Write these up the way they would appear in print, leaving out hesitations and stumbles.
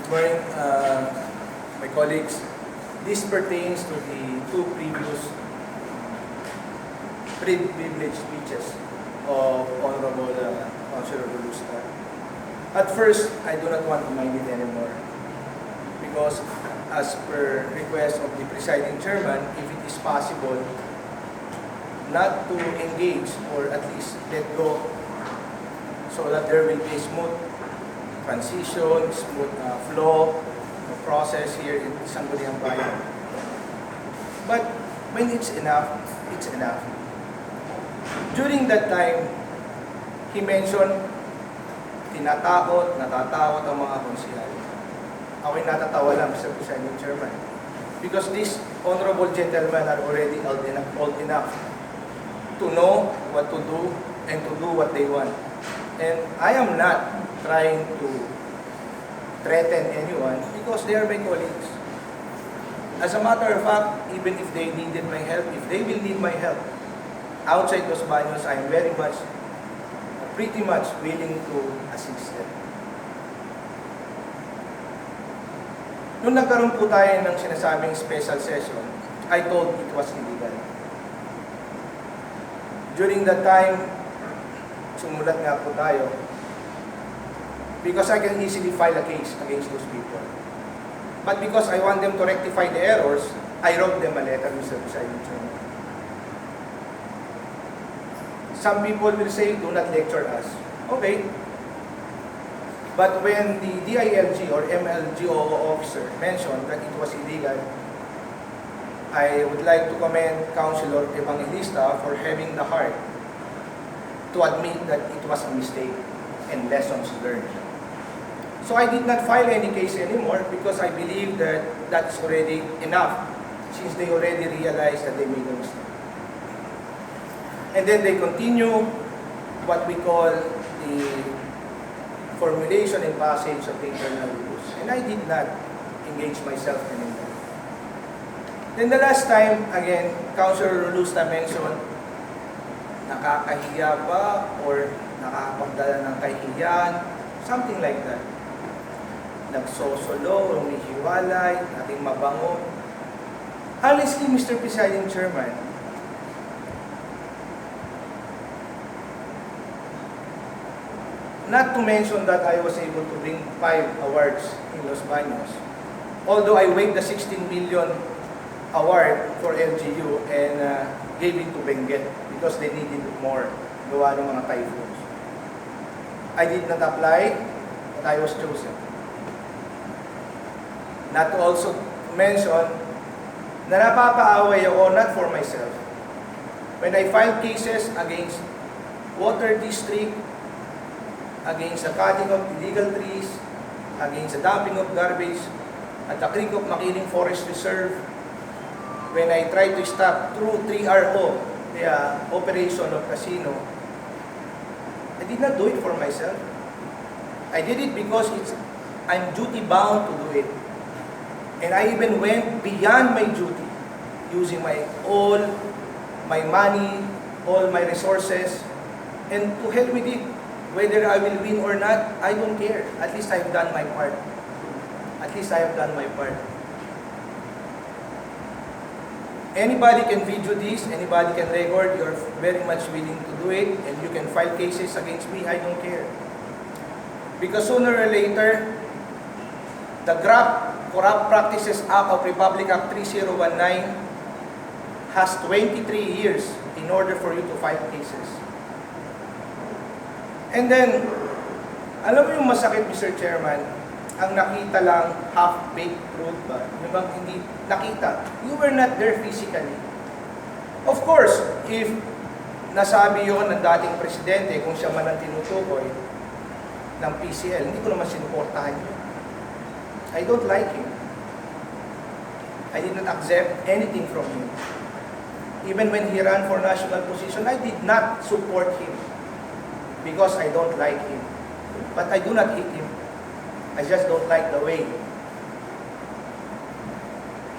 Morning, my colleagues. This pertains to the two previous privileged speeches of Honorable Councilor Rulusta. At first, I do not want to mind it anymore because as per request of the presiding chairman, if it is possible, not to engage or at least let go so that there will be a smooth transition, smooth flow of process here in Sangguniang Bayan. But when it's enough, it's enough. During that time, he mentioned, natatakot ang mga konsihal. Ako'y natatawa lang, Mr. Presiding Chairman. Because these honorable gentlemen are already old enough to know what to do and to do what they want. And I am not trying to threaten anyone because they are my colleagues. As a matter of fact, even if they needed my help, if they will need my help outside Los Baños, I am pretty much willing to assist them. Nung nagkaroon po tayo ng sinasabing special session, I told it was illegal. During that time, sumulat nga po tayo because I can easily file a case against those people. But because I want them to rectify the errors, I wrote them a letter, Mr. Presiding Chairman. Some people will say, do not lecture us. Okay. But when the DILG or MLGO officer mentioned that it was illegal, I would like to commend Councilor Evangelista for having the heart to admit that it was a mistake and lessons learned. So I did not file any case anymore because I believe that that's already enough since they already realized that they made a mistake. And then they continue what we call the formulation and passage of the internal rules. And I did not engage myself anymore. Then the last time, again, Councilor Rulusta mentioned, nakakahiya ba or nakakapagdala ng kahihiyan, something like that. Nagsosolo, umihiwalay, nating mabango. Honestly, Mr. Presiding Chairman, not to mention that I was able to bring 5 awards in Los Baños. Although I waived the 16 million award for LGU and gave it to Benguet because they needed more gawa ng mga typhoons. I did not apply, but I was chosen. Not to also mention na napapaaway ako not for myself. When I filed cases against water district, against the cutting of illegal trees, against the dumping of garbage, at the Creek of Makiling Forest Reserve, when I tried to stop through 3RO, the operation of casino, I did not do it for myself. I did it because I'm duty-bound to do it. And I even went beyond my duty, using all my money, all my resources, and to help with it. Whether I will win or not, I don't care. At least I have done my part. At least I have done my part. Anybody can video this, anybody can record, you're very much willing to do it, and you can file cases against me, I don't care. Because sooner or later, the Corrupt Practices Act of Republic Act 3019 has 23 years in order for you to file cases. And then, alam mo yung masakit, Mr. Chairman, ang nakita lang half-baked truth ba? Yung bang hindi nakita. You were not there physically. Of course, if nasabi yon ng dating presidente, kung siya man ang tinutukoy ng PCL, hindi ko naman sinuportahan yun. I don't like him. I did not accept anything from him. Even when he ran for national position, I did not support him because I don't like him. But I do not hate him. I just don't like the way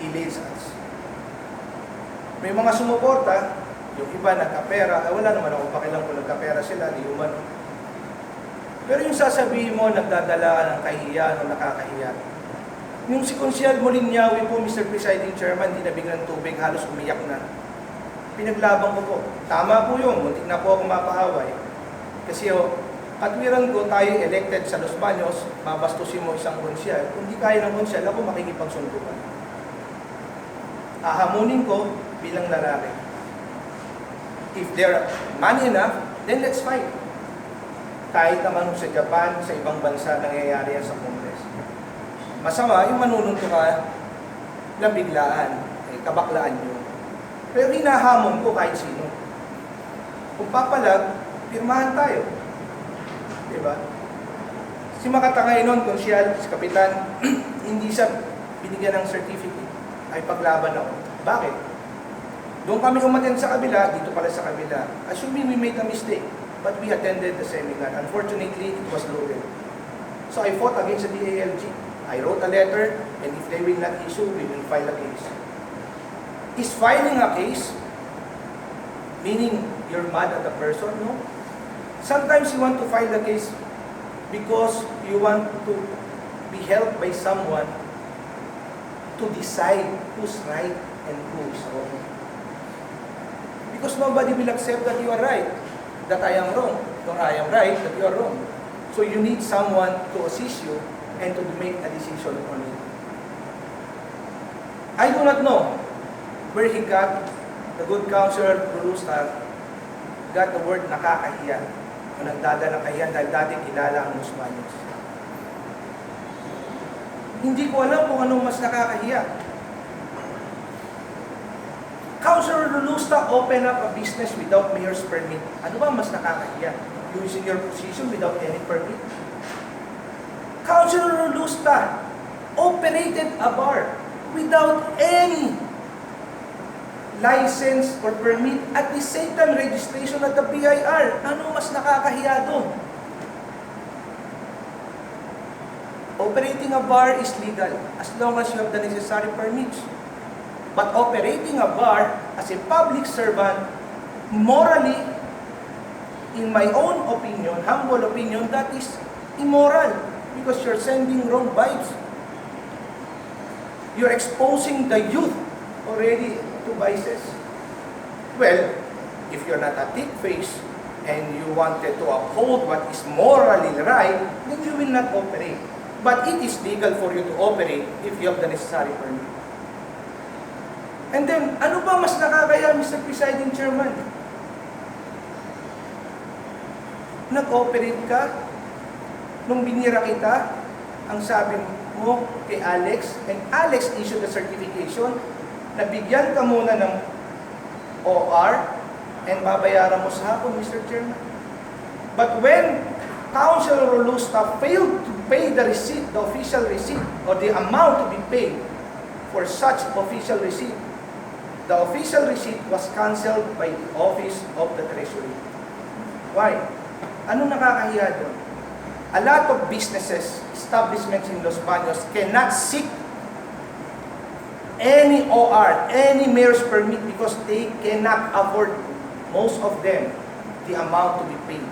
he leads us. May mga sumuporta, yung iba nagkapera, wala naman ako pakialam kung nagkapera sila, di umano. Pero yung sasabihin mo, nagdadala ng kahihiyan o nakakahiya, Yung si Konsyal Molinyawi po, Mr. Presiding Chairman, dinabing ng tubig, halos umiyak na. Pinaglaban ko po. Tama po yun, muntik na po akong mapaaway. Kasi katwiran ko, tayo elected sa Los Baños, mabastusin mo isang konsyal. Kung di kaya ng konsyal, ako makikipagsundukan. Ahamunin ko bilang lalaki. If they're man enough, then let's fight. Kahit naman sa Japan, sa ibang bansa, nangyayari yan sa Congress. Masama, yung manununto ka, nabiglaan, kabaklaan nyo. Pero hinahamon ko kahit sino. Kung papalag, pirmahan tayo. Diba? Si Makatangay noon, konsyal, si Kapitan, hindi siya binigyan ng certificate. Ay paglaban ako. Bakit? Doon kami umattend sa kabila, dito pala sa kabila. Assuming we made a mistake, but we attended the seminar. Unfortunately, it was loaded. So I fought against the DALG. I wrote a letter, and if they will not issue, we will file a case. Is filing a case meaning you're mad at the person? No. Sometimes you want to file a case because you want to be helped by someone to decide who's right and who is wrong. Because nobody will accept that you are right, that I am wrong, or I am right, that you are wrong. So you need someone to assist you and to make a decision on it. I do not know where he got, the good counselor Rulusta got the word nakakahiya o nagdadala kahiyan dahil dati kilala ang Los Baños. Hindi ko alam kung anong mas nakakahiya. Counselor Rulusta open up a business without mayor's permit. Ano ba mas nakakahiya? Using your position without any permit? Councilor Rulusta operated a bar without any license or permit, at the same time registration at the BIR. Ano mas nakakahiya doon? Operating a bar is legal as long as you have the necessary permits. But operating a bar as a public servant, morally, in my own opinion, humble opinion, that is immoral. Because you're sending wrong vibes. You're exposing the youth already to vices. Well, if you're not a thick face and you wanted to uphold what is morally right, then you will not operate. But it is legal for you to operate if you have the necessary permit. And then, ano ba mas nakakaya, Mr. Presiding Chairman? Nag-operate ka, nung binira kita, ang sabi mo kay Alex, and Alex issued the certification, nabigyan ka muna ng OR, and babayaran mo sa hapon, Mr. Chairman. But when Councilor Rulusta failed to pay the receipt, the official receipt, or the amount to be paid for such official receipt, the official receipt was cancelled by the Office of the Treasury. Why? Ano nakakahiya doon? A lot of businesses, establishments in Los Baños cannot seek any OR, any mayor's permit because they cannot afford, most of them, the amount to be paid.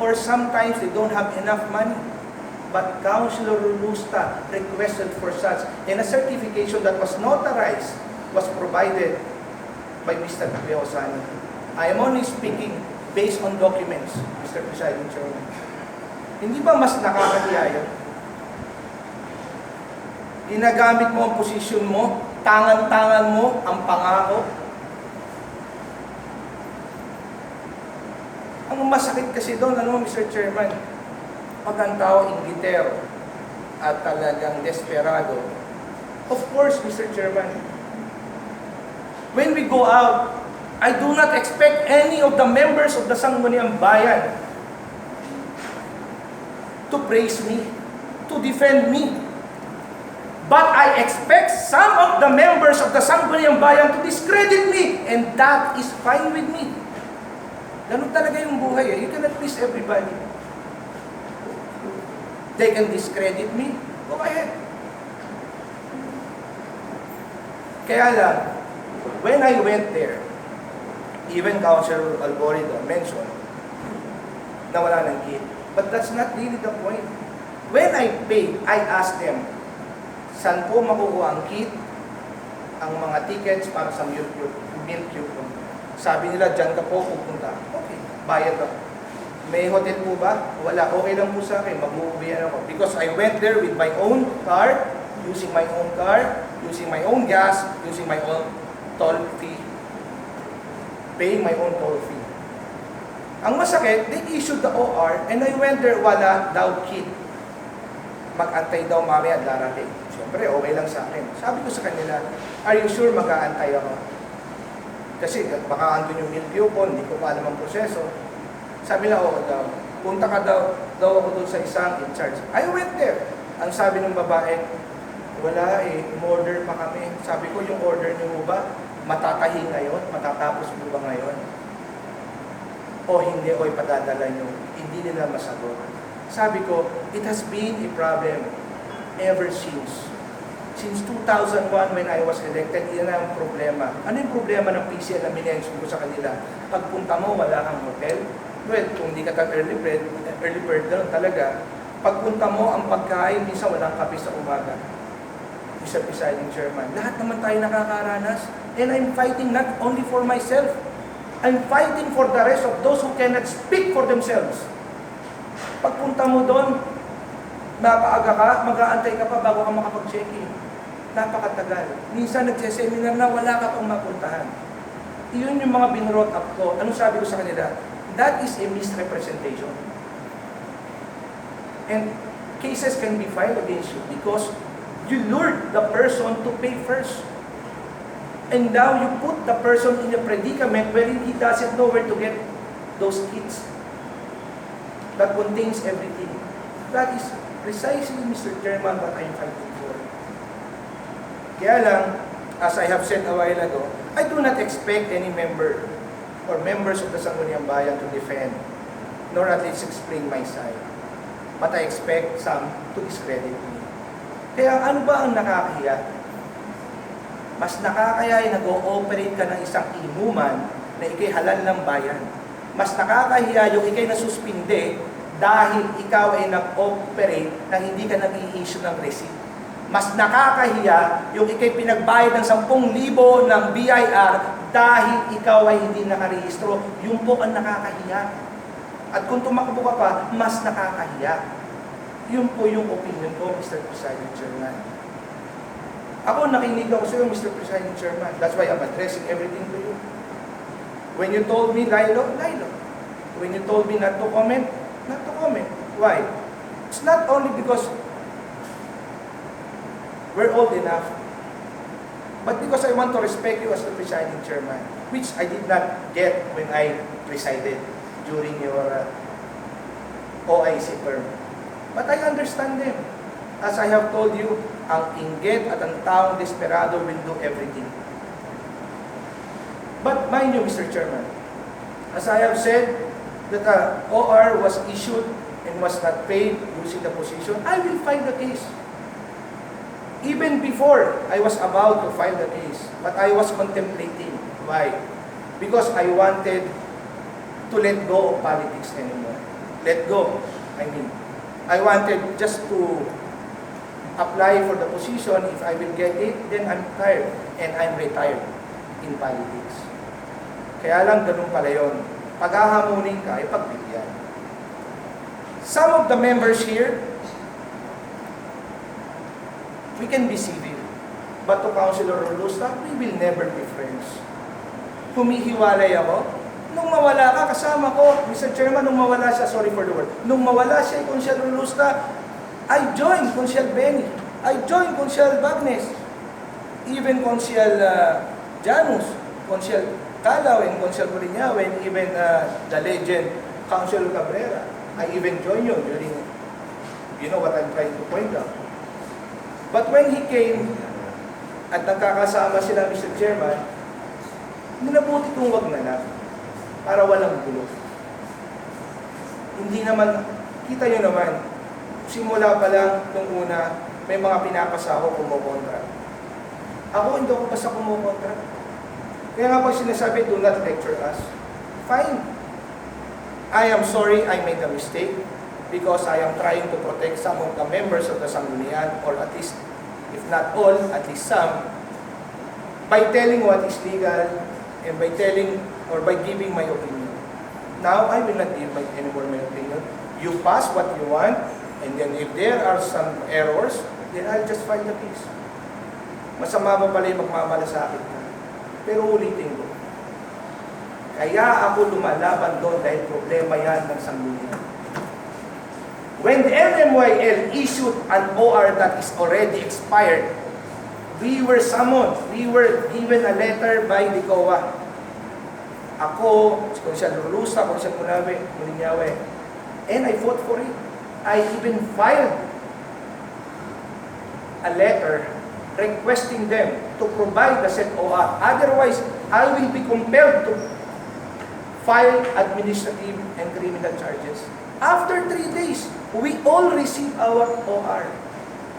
Or sometimes they don't have enough money. But Councilor Rulusta requested for such, and a certification that was notarized was provided by Mr. Leosani. I am only speaking based on documents, Mr. Presiding Chairman. Hindi ba mas nakakahiya yun? Ginagamit mo ang posisyon mo, tangan-tangan mo ang pangako. Ang masakit kasi doon, Mr. Chairman, pag ang tao inggitero at talagang desperado. Of course, Mr. Chairman, when we go out, I do not expect any of the members of the Sangguniang Bayan to praise me, to defend me. But I expect some of the members of the Sangguniang Bayan to discredit me, and that is fine with me. Ganun talaga yung buhay eh. You cannot please everybody. They can discredit me. Go ahead. Kaya lang, when I went there, even Councilor Alborido mentioned na wala ng kit. But that's not really the point. When I paid, I asked them, Saan po makukuha ang kit, ang mga tickets para sa milk coupon? Sabi nila, dyan ka po pupunta. Okay, bayad ako. May hotel po ba? Wala. Okay lang po sa akin. Mag-uuwihan ako. Because I went there with my own car, using my own car, using my own gas, using my own toll fee, paying my own toll fee. Ang masakit, they issued the OR and I went there, wala daw kit. Mag-antay daw mamaya at darating. Siyempre, okay lang sa akin. Sabi ko sa kanila, are you sure mag-aantay ako? Kasi baka andun yung milk coupon, hindi ko pa alam ang proseso. Sabi na, oo daw. Punta ka daw ako doon sa isang in charge. I went there. Ang sabi ng babae, wala eh, umorder pa kami. Sabi ko, yung order niyo ba, matatahi ngayon? Matatapos mo ba ngayon? O hindi, o ipadadala niyo. Hindi nila masagot. Sabi ko, it has been a problem ever since. Since 2001 when I was elected, yan ang problema. Ano yung problema ng PCL na minention ko sa kanila? Pagpunta mo, wala kang hotel. Well, kung hindi ka early bird gano'n talaga. Pagpunta mo, ang pagkain, minsan walang kape sa umaga. Mr. Presiding Chairman, lahat naman tayo nakakaranas. And I'm fighting not only for myself. I'm fighting for the rest of those who cannot speak for themselves. Pagpunta mo doon, napaaga ka, mag-aantay ka pa bago ka makapag-check-in. Napakatagal. Minsan nagseseminar na wala ka pang mapuntahan. Iyon yung mga binrot up ko. Anong sabi ko sa kanila? That is a misrepresentation. And cases can be filed against you because you lured the person to pay first. And now you put the person in a predicament wherein he doesn't know where to get those kits that contains everything. That is precisely, Mr. Chairman, what I'm fighting for. Kaya lang, as I have said a while ago, I do not expect any member or members of the Sangguniang Bayan to defend, nor at least explain my side. But I expect some to discredit me. Kaya ano ba ang nakakahiya? Mas nakakaya ay nag-ooperate ka ng isang inuman na ikay halal ng bayan. Mas nakakahiya yung ikay nasuspinde dahil ikaw ay nag-operate na hindi ka nag-i-issue ng receipt. Mas nakakahiya yung ikay pinagbayad ng 10,000 ng BIR dahil ikaw ay hindi nakarehistro. Yung po ang nakakahiya. At kung tumakbo ka pa, mas nakakahiya. Yun po yung opinion ko, Mr. Presiding Chairman. Ako, nakinig ako sa iyo, Mr. Presiding Chairman. That's why I'm addressing everything to you. When you told me, Lilo. When you told me not to comment, not to comment. Why? It's not only because we're old enough, but because I want to respect you as the Presiding Chairman, which I did not get when I presided during your OIC term. But I understand them. As I have told you, ang inggit at ang taong desperado will do everything. But mind you, Mr. Chairman, as I have said, that OR was issued and was not paid using the position, I will file the case. Even before I was about to file the case, but I was contemplating. Why? Because I wanted to let go of politics anymore. Let go. I wanted just to apply for the position. If I will get it, then I'm tired. And I'm retired in politics. Kaya lang ganun pala yun. Paghahamunin ka, ay pagbigyan. Some of the members here, we can be civil. But to Councilor Rolusta, we will never be friends. Humihiwalay ako. Nung mawala ka, kasama ko. Mr. Chairman, nung mawala siya, sorry for the word. Nung mawala siya, Councilor Rolusta, I joined Councilor Benny. I joined Councilor Bagnes. Even Councilor Janus, Councilor Calaw, and Councilor Curiñao, and even the legend, Councilor Cabrera. I even joined you during, you know what I'm trying to point out. But when he came, at nagkakasama sila, Mr. Chairman, minabuti kong wag na lang, para walang gulo. Hindi naman, kita nyo naman, simula pa lang nung una, may mga pinapasa ako kumukontra. Ako hindi ako basta kumukontra. Kaya nga pag sinasabi, do not lecture us. Fine. I am sorry I made a mistake because I am trying to protect some of the members of the Sangguniang, or at least if not all, at least some, by telling what is legal and by telling or by giving my opinion. Now, I will not give anymore my opinion. You pass what you want, and then if there are some errors, then I'll just file the case. Masama ba pala yung magmamalasakit ka? Pero ulitin ko, kaya ako lumalaban doon dahil problema yan ng Sangguniang. When the MMYL issued an OR that is already expired, we were summoned, we were given a letter by the COA. Ako, kung siya lulusa, kung siya mulinyawe, and I fought for it. I even filed a letter requesting them to provide the said OR. Otherwise, I will be compelled to file administrative and criminal charges. After 3 days, we all receive our OR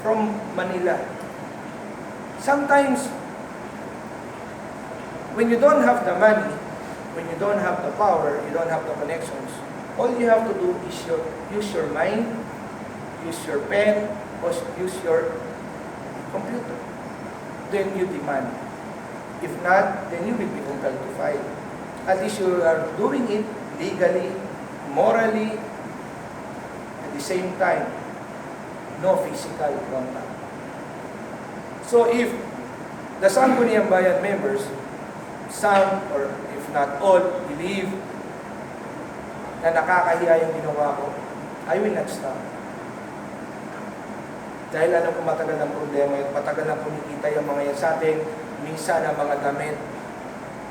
from Manila. Sometimes, when you don't have the money, when you don't have the power, you don't have the connections, all you have to do is use your mind, use your pen, or use your computer. Then you demand. If not, then you will be compelled to file. At least you are doing it legally, morally, at the same time, no physical contact. So if the Sangguniang Bayan members, some or if not all, believe na nakakahiya yung ginawa ko, I will not stop. Dahil alam ko matagal ng problema at matagal na kumikita yung mga yan sa atin, minsan ang mga damit,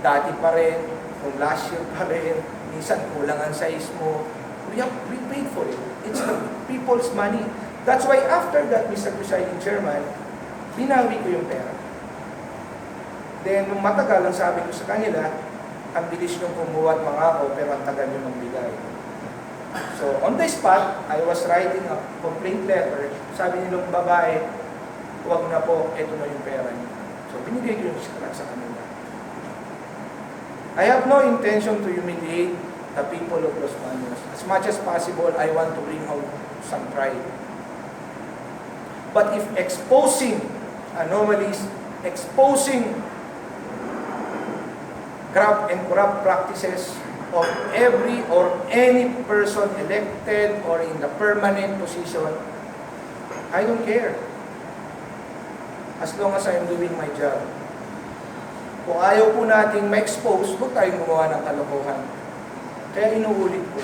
dati pa rin, kung last year pa rin, minsan kulang ang size mo, we paid for it. It's the people's money. That's why after that, Mr. Presiding Chairman, binawi ko yung pera. Then, nung matagal, ang sabi ko sa kanila, ang bilis nyung kumuha at mangako, pero ang tagal nyo magbigay. So, on the spot, I was writing a complaint letter. Sabi nilong babae, huwag na po, eto na yung pera niyo. So, binigay ko yung sa kanila. I have no intention to humiliate the people of Los Baños. As much as possible, I want to bring home some pride. But if exposing anomalies, exposing corrupt and corrupt practices of every or any person elected or in the permanent position, I don't care. As long as I'm doing my job. Kung ayaw po nating ma-expose, huwag tayong gumawa ng kalokohan. Kaya inuulit ko.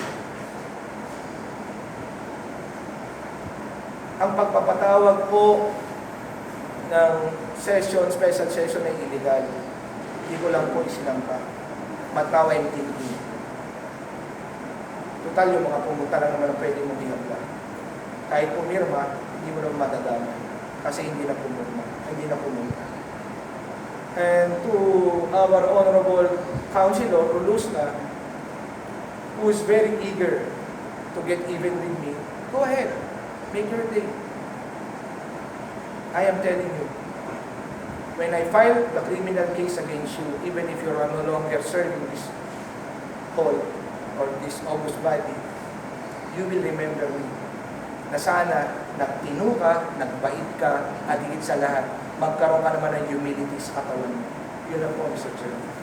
Ang pagpapatawag po ng session, special session ay illegal. Hindi ko lang po isinampa. Matawa yung thinking. Total, yung mga pumunta lang naman ang pwede mong hinapla. Kahit pumirma, hindi mo naman matadama. Kasi hindi na pumirma. Hindi na pumunta. And to our Honorable Councilor, Rulusna, who is very eager to get even with me, go ahead. Make your day. I am telling you, when I file the criminal case against you, even if you are no longer serving this hall or this august body, you will remember me. Na sana nagtino ka, nagbait ka, at higit sa lahat, magkaroon ka naman ng humility sa katawan mo. Yun lang po, Mr. Chairman.